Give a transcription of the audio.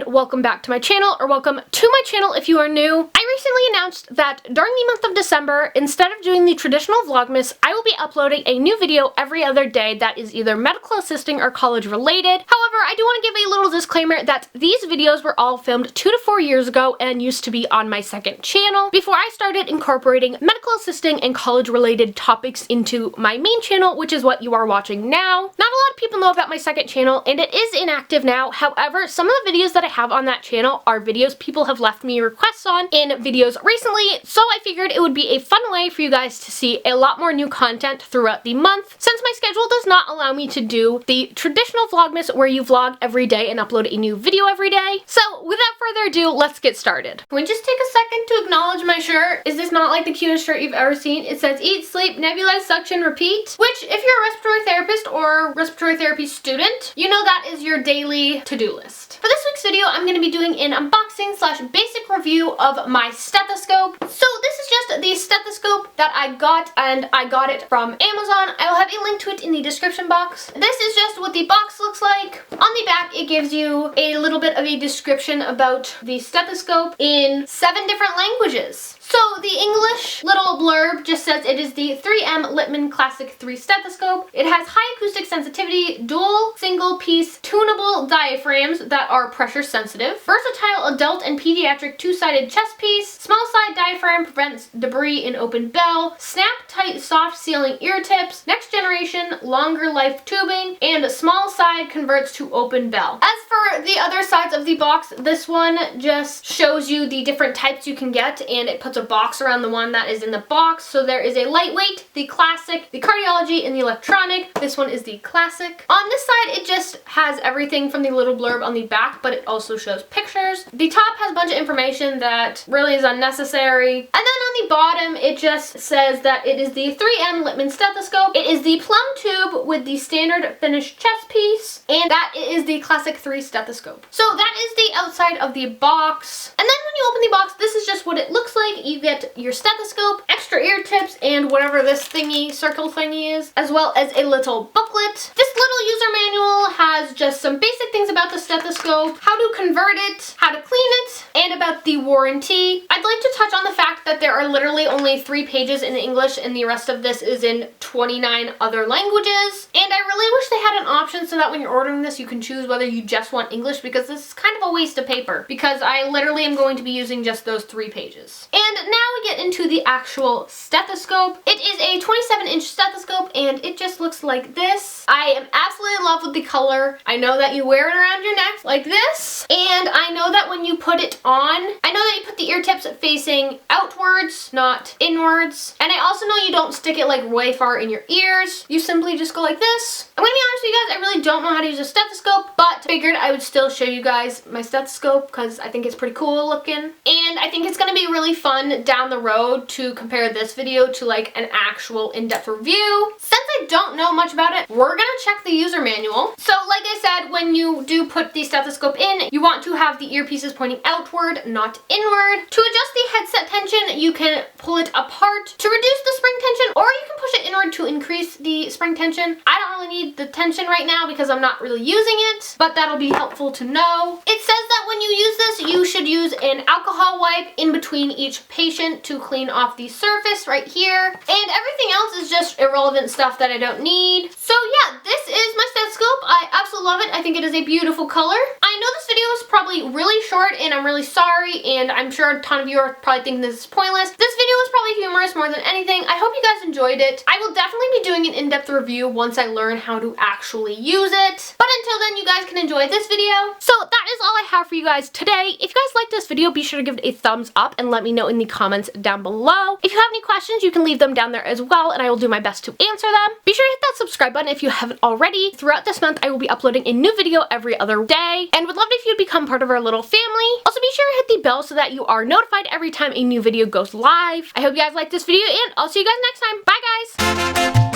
welcome back to my channel, or welcome to my channel if you are new. I recently announced that during the month of December, instead of doing the traditional Vlogmas, I will be uploading a new video every other day that is either medical assisting or college related. However, I do want to give a little disclaimer that these videos were all filmed 2 to 4 years ago and used to be on my second channel before I started incorporating medical assisting and college related topics into my main channel, which is what you are watching now. Not a lot of people know about my second channel, and it is inactive now. However, some of the videos that I have on that channel are videos people have left me requests on in videos recently, so I figured it would be a fun way for you guys to see a lot more new content throughout the month, since my schedule does not allow me to do the traditional Vlogmas where you vlog every day and upload a new video every day. So without further ado, let's get started. Can we just take a second to acknowledge my shirt? Is this not like the cutest shirt you've ever seen? It says eat, sleep, nebulize, suction, repeat, which if you're a respiratory therapist or respiratory therapy student, you know that is your daily to-do list. For this week's video, I'm going to be doing an unboxing slash basic review of my stethoscope. So this is just the stethoscope that I got, and I got it from Amazon. I will have a link to it in the description box. This is just what the box looks like. On the back, it gives you a little bit of a description about the stethoscope in 7 different languages. So the English little blurb just says it is the 3M LITTMANN CLASSIC III Stethoscope. It has high acoustic sensitivity, dual single-piece tunable diaphragms that are pressure sensitive, versatile adult and pediatric 2-sided chest piece, small side diaphragm prevents debris in open bell, snap-tight soft sealing ear tips, next generation longer life tubing, and small side converts to open bell. As for the other sides of the box, this one just shows you the different types you can get, and it puts a box around the one that is in the box. So there is a lightweight, the classic, the cardiology, and the electronic. This one is the classic. On this side, it just has everything from the little blurb on the back, but it also shows pictures. The top has a bunch of information that really is unnecessary. And then on the bottom, it just says that it is the 3M LITTMANN stethoscope. It is the plum tube with the standard finished chest piece, and that is the classic 3 stethoscope. So that is the outside of the box. And then when you open the box, this is just what it looks like. You get your stethoscope, extra ear tips, and whatever this thingy, circle thingy is, as well as a little booklet. This little user manual has just some basic things about the stethoscope, how to convert it, how to clean it, and about the warranty. I'd like to touch on the fact that there are literally only 3 pages in English, and the rest of this is in 29 other languages. And I really wish they had an option so that when you're ordering this, you can choose whether you just want English, because this is kind of a waste of paper, because I literally am going to be using just those 3 pages. And now we get into the actual stethoscope. It is a 27-inch stethoscope, and it just looks like this. I am absolutely in love with the color. I know that you wear it around your neck like this, and I know that when you put it on, I know that you put the ear tips facing outwards, not inwards. And I also know you don't stick it like way far in your ears. You simply just go like this. I'm gonna be honest with you guys, I really don't know how to use a stethoscope, but figured I would still show you guys my stethoscope because I think it's pretty cool looking. And I think it's gonna be really fun down the road to compare this video to like an actual in-depth review. Since I don't know much about it, we're gonna check the user manual. So like I said, when you do put the stethoscope in, you want to have the earpieces pointing outward, not inward. To adjust the headset tension, you can pull it apart to reduce the spring tension, or you can push it inward to increase the spring tension. I don't really need the tension right now because I'm not really using it, but that'll be helpful to know. It says that when you use this, you should use an alcohol wipe in between each patient to clean off the surface right here. And everything else is just irrelevant stuff that I don't need. So yeah, this is my stethoscope. I absolutely love it. I think it is a beautiful color. I know this video is probably really short, and I'm really sorry, and I'm sure a ton of you are probably thinking this is pointless. This video was probably humorous more than anything. I hope you guys enjoyed it. I will definitely be doing an in-depth review once I learn how to actually use it. But until then, you guys can enjoy this video. So that is all I have for you guys today. If you guys liked this video, be sure to give it a thumbs up and let me know in the comments down below. If you have any questions, you can leave them down there as well, and I will do my best to answer them. Be sure to hit that subscribe button if you haven't already. Throughout this month, I will be uploading a new video every other day, and would love it if you'd become part of our little family. Also, be sure to hit the bell so that you are notified every time a new video goes live. I hope you guys liked this video, and I'll see you guys next time. Bye, guys!